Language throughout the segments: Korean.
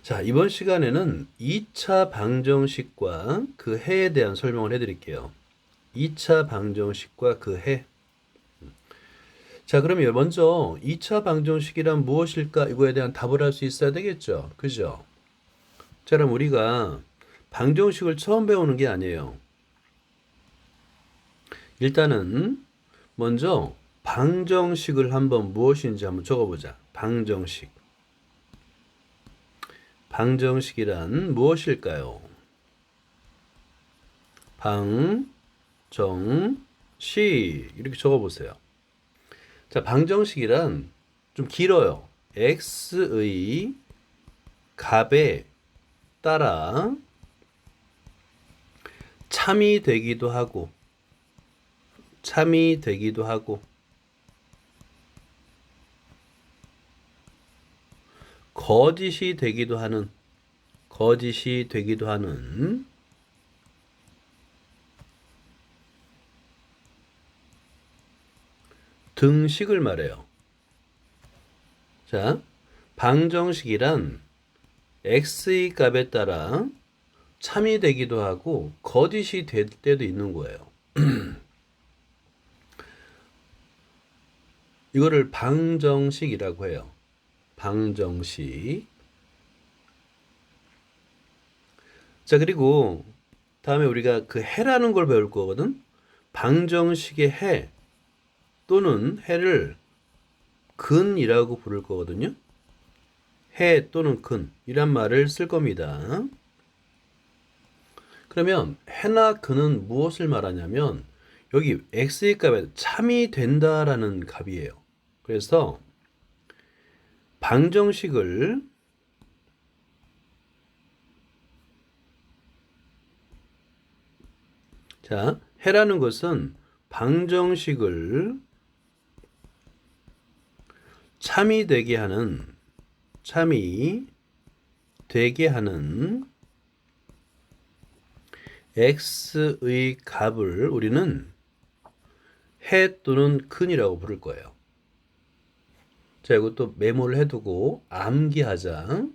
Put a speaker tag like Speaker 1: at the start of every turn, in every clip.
Speaker 1: 자, 이번 시간에는 2차 방정식과 그 해에 대한 설명을 해드릴게요. 2차 방정식과 그 해. 자, 그러면 먼저 2차 방정식이란 무엇일까? 이거에 대한 답을 할 수 있어야 되겠죠. 그죠? 자, 그럼 우리가 방정식을 처음 배우는 게 아니에요. 일단은 먼저 방정식을 한번 무엇인지 한번 적어보자. 방정식. 방정식이란 무엇일까요? 방정식 이렇게 적어보세요. 자, 방정식이란 좀 길어요. x의 값에 따라 참이 되기도 하고 거짓이 되기도 하는 등식을 말해요. 자, 방정식이란 x의 값에 따라 참이 되기도 하고 거짓이 될 때도 있는 거예요. 이거를 방정식이라고 해요. 방정식. 자, 그리고 다음에 우리가 그 해라는 걸 배울 거거든. 방정식의 해 또는 해를 근이라고 부를 거거든요. 해 또는 근이란 말을 쓸 겁니다. 그러면 해나 근은 무엇을 말하냐면 여기 x의 값에 참이 된다라는 값이에요. 그래서 방정식을 자, 해라는 것은 방정식을 참이 되게 하는 x의 값을 우리는 해 또는 근이라고 부를 거예요. 자, 이것도 메모를 해두고 암기하자.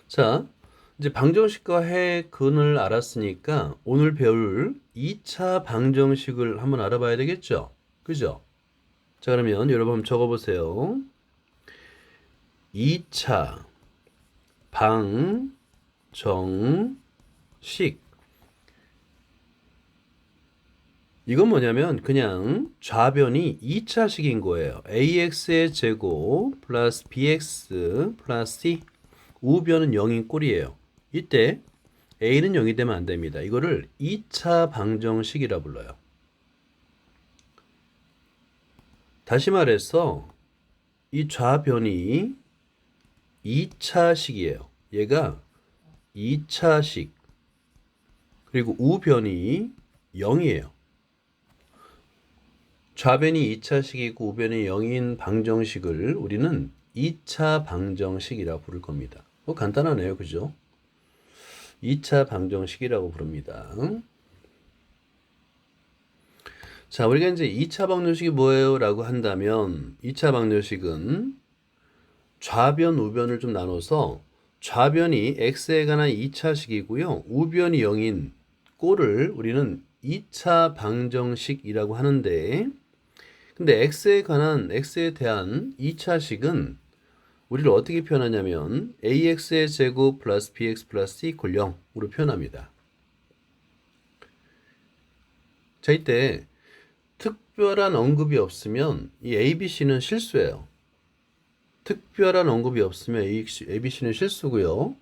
Speaker 1: 자, 이제 방정식과 해, 근을 알았으니까 오늘 배울 2차 방정식을 한번 알아봐야 되겠죠? 그죠? 자, 그러면 여러분 한번 적어보세요. 2차 방정식. 이건 뭐냐면 그냥 좌변이 2차식인 거예요. ax의 제곱 플러스 bx 플러스 c. 우변은 0인 꼴이에요. 이때 a는 0이 되면 안 됩니다. 이거를 2차 방정식이라 불러요. 다시 말해서 이 좌변이 2차식이에요. 얘가 2차식. 그리고 우변이 0이에요. 좌변이 2차식이고 우변이 0인 방정식을 우리는 2차 방정식이라고 부를 겁니다. 간단하네요. 그죠? 2차 방정식이라고 부릅니다. 자, 우리가 이제 2차 방정식이 뭐예요? 라고 한다면 2차 방정식은 좌변, 우변을 좀 나눠서 좌변이 x에 관한 2차식이고요. 우변이 0인 꼴을 우리는 2차 방정식이라고 하는데 근데 x에 대한 2차식은 우리를 어떻게 표현하냐면 ax의 제곱 플러스 bx 플러스 c 이퀄 0으로 표현합니다. 자, 이때 특별한 언급이 없으면 이 ABC는 실수예요. 특별한 언급이 없으면 ABC는 실수고요.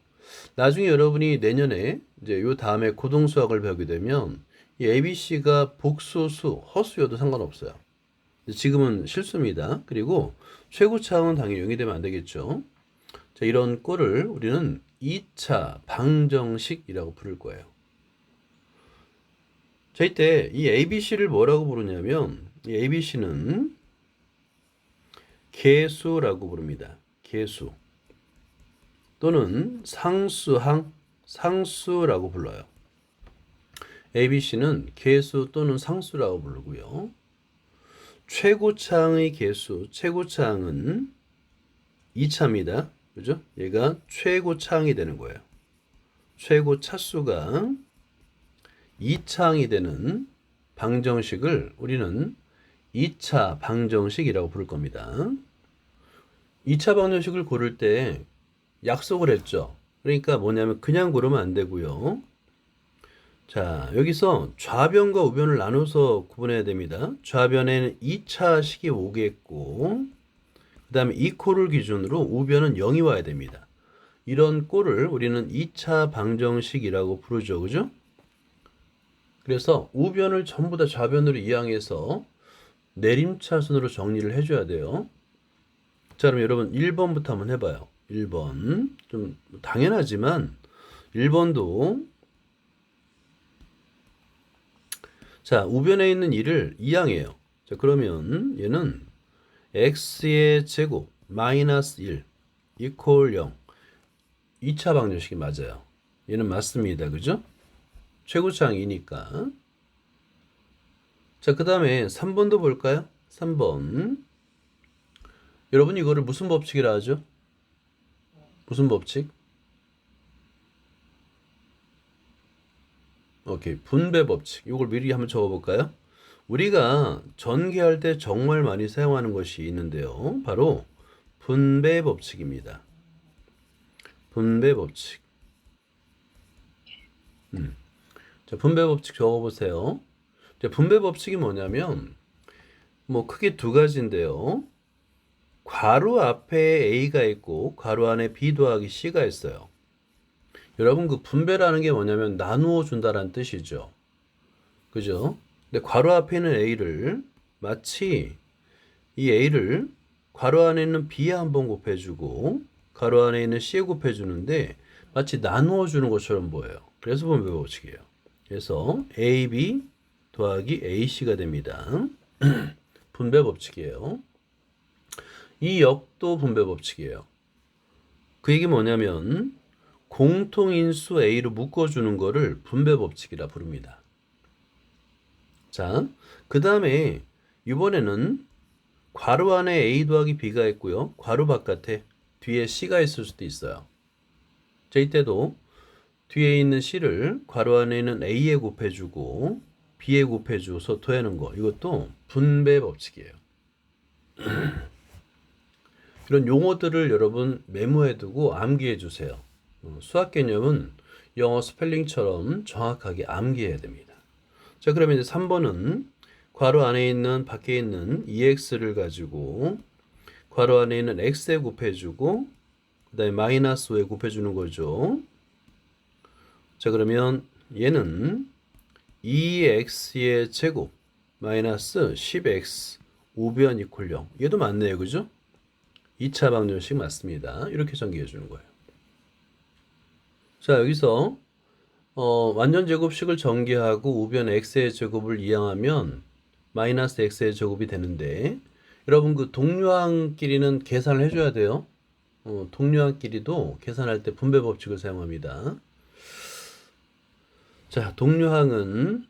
Speaker 1: 나중에 여러분이 내년에 이제 요 다음에 고등수학을 배우게 되면 이 ABC가 복소수, 허수여도 상관없어요. 지금은 실수입니다. 그리고 최고차항은 당연히 0이 되면 안 되겠죠. 자, 이런 꼴을 우리는 2차 방정식이라고 부를 거예요. 자, 이때 이 ABC를 뭐라고 부르냐면 이 ABC는 계수라고 부릅니다. 계수 또는 상수라고 불러요. ABC는 계수 또는 상수라고 부르고요. 최고차항의 계수, 최고차항은 2차입니다. 그죠? 얘가 최고차항이 되는 거예요. 최고 차수가 2차항이 되는 방정식을 우리는 2차 방정식이라고 부를 겁니다. 2차 방정식을 고를 때 약속을 했죠. 그러니까 뭐냐면 그냥 고르면 안 되고요. 자, 여기서 좌변과 우변을 나눠서 구분해야 됩니다. 좌변에는 2차식이 오겠고, 그 다음에 이 꼴을 기준으로 우변은 0이 와야 됩니다. 이런 꼴을 우리는 2차 방정식이라고 부르죠. 그죠? 그래서 우변을 전부 다 좌변으로 이항해서 내림차순으로 정리를 해줘야 돼요. 자, 그럼 여러분 1번부터 한번 해봐요. 1번. 좀 당연하지만 1번도 자, 우변에 있는 2를 이항해요. 자, 그러면 얘는 x의 제곱 마이너스 1 이퀄 0. 2차 방정식이 맞아요. 얘는 맞습니다. 그죠? 최고차항이니까. 자, 그 다음에 3번도 볼까요? 3번. 여러분 이거를 무슨 법칙이라 하죠? 무슨 법칙? 오케이. 분배 법칙. 이걸 미리 한번 적어볼까요? 우리가 전개할 때 정말 많이 사용하는 것이 있는데요. 바로 분배 법칙입니다. 분배 법칙. 자, 분배 법칙 적어보세요. 자, 분배 법칙이 뭐냐면 뭐 크게 두 가지인데요. 괄호 앞에 A가 있고 괄호 안에 B 더하기 C가 있어요. 여러분 그 분배라는 게 뭐냐면 나누어 준다라는 뜻이죠. 그죠? 근데 괄호 앞에 있는 A를 마치 이 A를 괄호 안에 있는 B에 한번 곱해주고 괄호 안에 있는 C에 곱해주는데 마치 나누어 주는 것처럼 보여요. 그래서 분배 법칙이에요. 그래서 AB 더하기 AC가 됩니다. 분배 법칙이에요. 이 역도 분배 법칙이에요. 그 얘기 뭐냐면 공통인수 A로 묶어주는 거를 분배 법칙이라 부릅니다. 자, 그 다음에 이번에는 괄호 안에 A 더하기 B가 있고요. 괄호 바깥에 뒤에 C가 있을 수도 있어요. 자, 이때도 뒤에 있는 C를 괄호 안에 있는 A에 곱해주고 B에 곱해줘서 더하는 거. 이것도 분배 법칙이에요. 이런 용어들을 여러분 메모해두고 암기해주세요. 수학 개념은 영어 스펠링처럼 정확하게 암기해야 됩니다. 자, 그러면 이제 3번은 괄호 안에 있는 밖에 있는 EX를 가지고 괄호 안에 있는 X에 곱해주고 그 다음에 마이너스 5에 곱해주는 거죠. 자, 그러면 얘는 2x의 제곱 마이너스 10x 5변 이퀄 0. 얘도 맞네요. 그죠? 2차 방정식 맞습니다. 이렇게 전개해 주는 거예요. 자, 여기서 완전 제곱식을 전개하고 우변 x의 제곱을 이항하면 마이너스 x의 제곱이 되는데 여러분 그 동류항끼리는 계산을 해줘야 돼요. 동류항끼리도 계산할 때 분배 법칙을 사용합니다. 자, 동류항은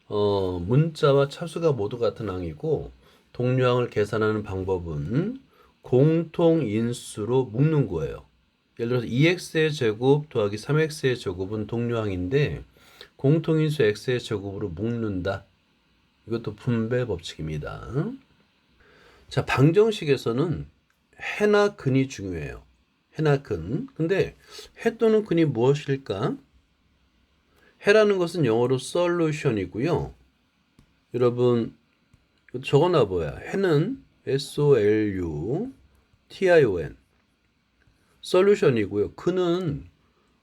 Speaker 1: 문자와 차수가 모두 같은 항이고 동류항을 계산하는 방법은 공통인수로 묶는 거예요. 예를 들어서 2x의 제곱 더하기 3x의 제곱은 동류항인데 공통인수 x의 제곱으로 묶는다. 이것도 분배 법칙입니다. 자, 방정식에서는 해나 근이 중요해요. 해나 근. 근데 해 또는 근이 무엇일까? 해라는 것은 영어로 solution이고요. 여러분 적어놔 봐요. 해는 SOLUTION solution이고요. 근은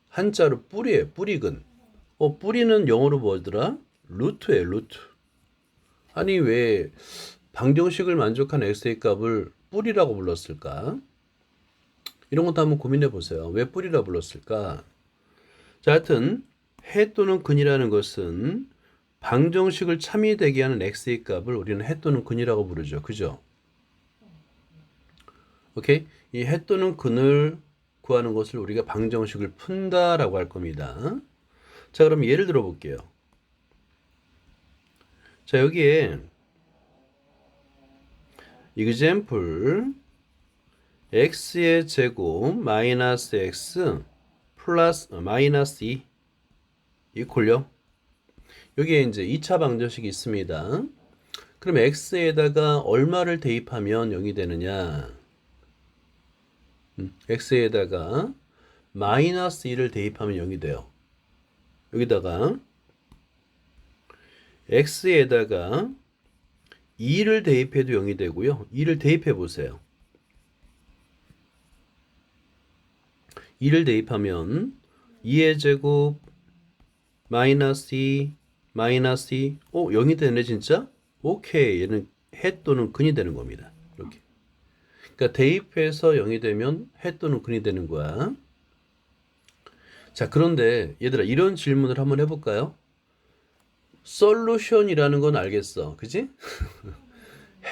Speaker 1: 한자로 뿌리예요. 뿌리근. 뿌리는 영어로 뭐더라? 루트예요. 루트. 아니 왜 방정식을 만족한 x의 값을 뿌리라고 불렀을까? 이런 것도 한번 고민해 보세요. 왜 뿌리라 불렀을까? 자, 하여튼 해 또는 근이라는 것은 방정식을 참이되게 하는 x의 값을 우리는 해 또는 근이라고 부르죠. 그죠? 오케이? 이 해 또는 근을 구하는 것을 우리가 방정식을 푼다라고 할 겁니다. 자, 그럼 예를 들어 볼게요. 자, 여기에 example x의 제곱 마이너스 x 플러스 마이너스 2 이퀄요. 여기에 이제 2차 방정식이 있습니다. 그럼 x에다가 얼마를 대입하면 0이 되느냐? x에다가 마이너스 2를 대입하면 0이 돼요. 여기다가 x에다가 2를 대입해도 0이 되고요. 2를 대입해 보세요. 2를 대입하면 2의 제곱 마이너스 2 마이너스 2 0이 되네 진짜? 오케이. 얘는 해 또는 근이 되는 겁니다. 이렇게. 그러니까 대입해서 0이 되면 해 또는 근이 되는 거야. 자, 그런데 얘들아 이런 질문을 한번 해볼까요? 솔루션이라는 건 알겠어. 그지?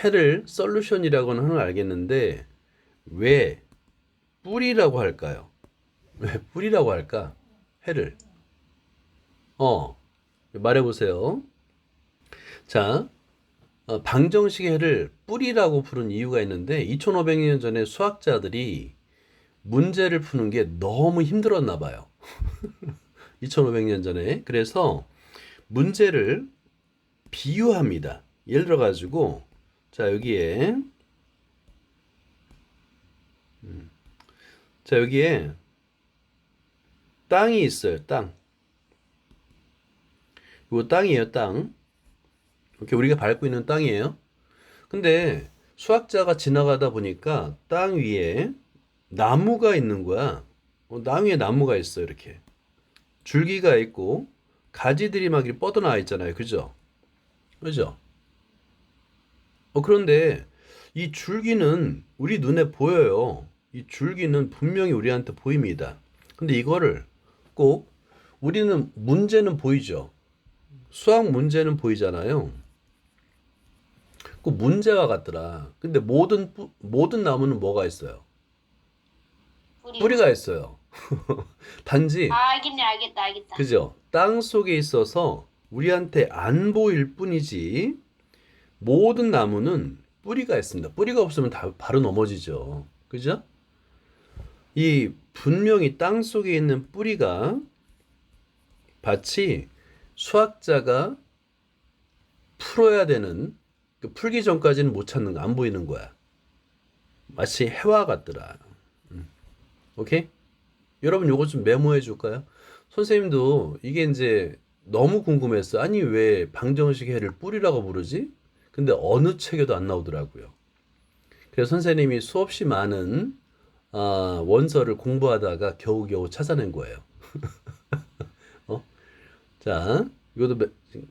Speaker 1: 해를 솔루션이라고는 하는 걸 알겠는데 왜 뿌리라고 할까요? 왜 뿌리라고 할까? 해를. 말해보세요. 자, 방정식의 해를 뿌리라고 부른 이유가 있는데 2500년 전에 수학자들이 문제를 푸는 게 너무 힘들었나 봐요. 2500년 전에. 그래서 문제를 비유합니다. 예를 들어 가지고 자, 여기에 땅이 있어요. 땅. 이거 땅이에요, 땅. 이렇게 우리가 밟고 있는 땅이에요. 근데 수학자가 지나가다 보니까 땅 위에 나무가 있는 거야. 땅 위에 나무가 있어, 이렇게. 줄기가 있고, 가지들이 막 이렇게 뻗어나와 있잖아요. 그죠? 그죠? 그런데 이 줄기는 우리 눈에 보여요. 이 줄기는 분명히 우리한테 보입니다. 근데 이거를 꼭 우리는 문제는 보이죠. 수학 문제는 보이잖아요. 그 문제와 같더라. 근데 모든 나무는 뭐가 있어요? 뿌리가 있어요. 단지,
Speaker 2: 알겠네, 알겠다.
Speaker 1: 그죠? 땅 속에 있어서 우리한테 안 보일 뿐이지, 모든 나무는 뿌리가 있습니다. 뿌리가 없으면 다 바로 넘어지죠. 그죠? 이 분명히 땅 속에 있는 뿌리가 마치 수학자가 풀어야 되는 풀기 전까지는 못 찾는 거, 안 보이는 거야. 마치 해와 같더라. 오케이? 여러분 요거 좀 메모해 줄까요? 선생님도 이게 이제 너무 궁금했어. 아니 왜 방정식 해를 뿌리라고 부르지? 근데 어느 책에도 안 나오더라고요. 그래서 선생님이 수없이 많은 원서를 공부하다가 겨우겨우 찾아낸 거예요. 어? 자, 이것도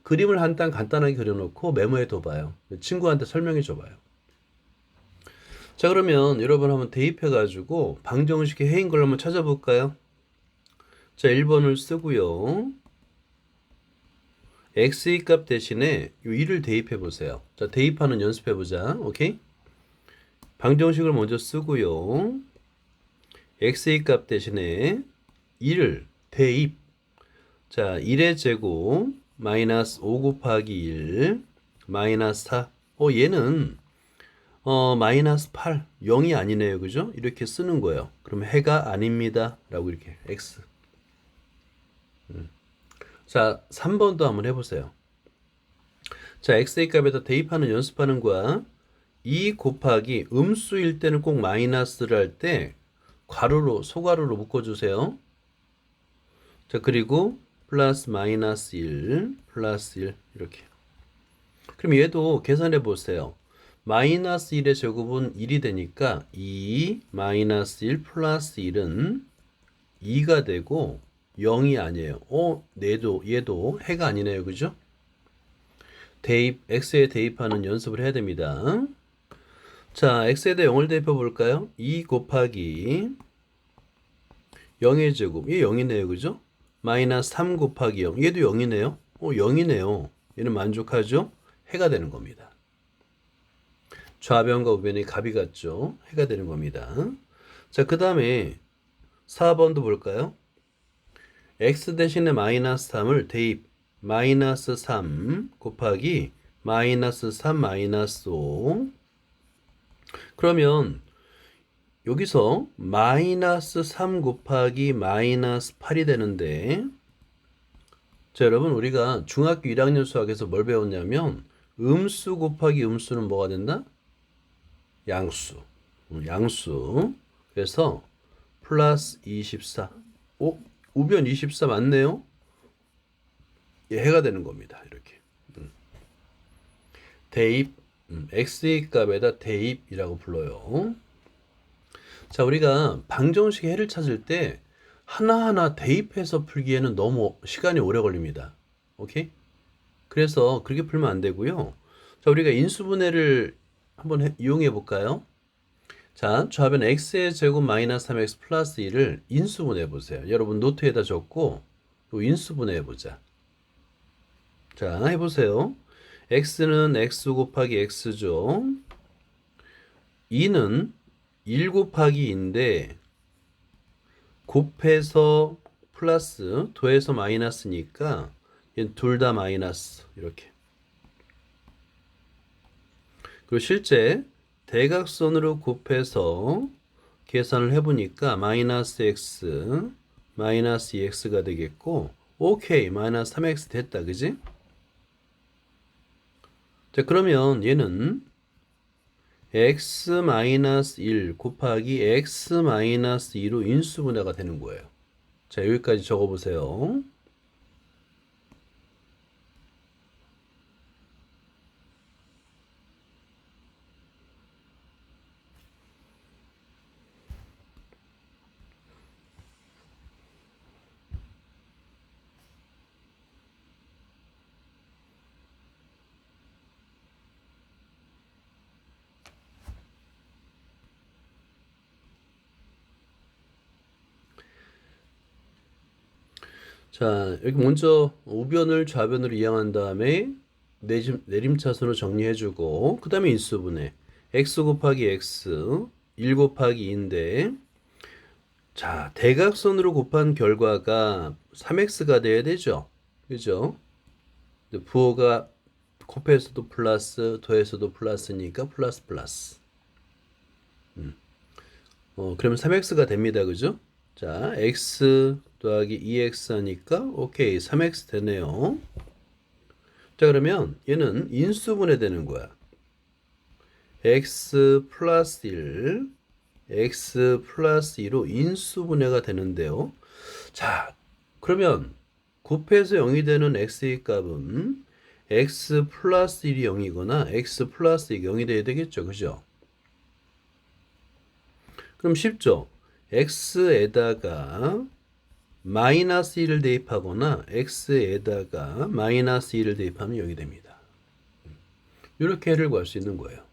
Speaker 1: 그림을 한 단 간단하게 그려놓고 메모해 둬봐요. 친구한테 설명해 줘봐요. 자, 그러면 여러분 한번 대입해가지고 방정식의 해인 걸 한번 찾아볼까요? 자, 1번을 쓰고요. x의 값 대신에 이 2를 대입해 보세요. 자, 대입하는 연습해 보자. 오케이? 방정식을 먼저 쓰고요. x의 값 대신에 2를 대입. 자, 1의 제곱 마이너스 5 곱하기 1 마이너스 4. 얘는 마이너스 8 0이 아니네요. 그죠? 이렇게 쓰는 거예요. 그럼 해가 아닙니다. 라고 이렇게 x. 자, 3번도 한번 해보세요. 자, x의 값에다 대입하는 연습하는 거야. 2 곱하기 음수일 때는 꼭 마이너스를 할 때 괄호로 소괄호로 묶어주세요. 자, 그리고 플러스 마이너스 1 플러스 1 이렇게. 그럼 얘도 계산해 보세요. 마이너스 1의 제곱은 1이 되니까 2 마이너스 1 플러스 1은 2가 되고 0이 아니에요. 얘도 해가 아니네요. 그죠? x에 대입하는 연습을 해야 됩니다. 자, x에다 0을 대입해 볼까요? 2 곱하기 0의 제곱. 얘 0이네요. 그죠? 마이너스 3 곱하기 0. 얘도 0이네요. 0이네요. 얘는 만족하죠? 해가 되는 겁니다. 좌변과 우변이 갑이 같죠? 해가 되는 겁니다. 자, 그 다음에 4번도 볼까요? x 대신에 마이너스 3을 대입. 마이너스 3 곱하기 마이너스 3 마이너스 5. 그러면 여기서 마이너스 3 곱하기 마이너스 8이 되는데, 자, 여러분, 우리가 중학교 1학년 수학에서 뭘 배웠냐면, 음수 곱하기 음수는 뭐가 된다? 양수. 양수. 그래서 플러스 24. 오, 우변 24 맞네요? 예, 해가 되는 겁니다. 이렇게. 대입, x의 값에다 대입이라고 불러요. 자, 우리가 방정식 해를 찾을 때 하나하나 대입해서 풀기에는 너무 시간이 오래 걸립니다. 오케이? 그래서 그렇게 풀면 안 되고요. 자, 우리가 인수분해를 한번 이용해 볼까요? 자, 좌변 x의 제곱 마이너스 3x 플러스 1을 인수분해 보세요. 여러분 노트에다 적고 또 인수분해 보자. 자, 해보세요. x는 x 곱하기 x죠. 2는 1 곱하기 2인데 곱해서 플러스 더해서 마이너스니까 얘는 둘 다 마이너스 이렇게. 그리고 실제 대각선으로 곱해서 계산을 해보니까 마이너스 x 마이너스 2x가 되겠고, 오케이, 마이너스 3x 됐다, 그지? 자, 그러면 얘는 x 마이너스 1 곱하기 x 마이너스 2로 인수분해가 되는 거예요. 자, 여기까지 적어보세요. 자, 여기 먼저 우변을 좌변으로 이항한 다음에 내림차순으로 정리해주고, 그 다음에 인수분해. x 곱하기 x, 1 곱하기 2인데, 자, 대각선으로 곱한 결과가 3x가 돼야 되죠? 그죠? 부호가 곱해서도 플러스, 더해서도 플러스니까 플러스 플러스. 그러면 3x가 됩니다. 그죠? 자, x 더하기 2x 하니까 오케이, 3x 되네요. 자, 그러면 얘는 인수분해 되는 거야. x 플러스 1, x 플러스 2로 인수분해가 되는데요. 자, 그러면 곱해서 0이 되는 x의 값은 x 플러스 1이 0이거나 x 플러스 2가 0이 돼야 되겠죠. 그죠? 그럼 쉽죠? x에다가 마이너스 1을 대입하거나 x에다가 마이너스 2를 대입하면 0이 됩니다. 이렇게 해를 구할 수 있는 거예요.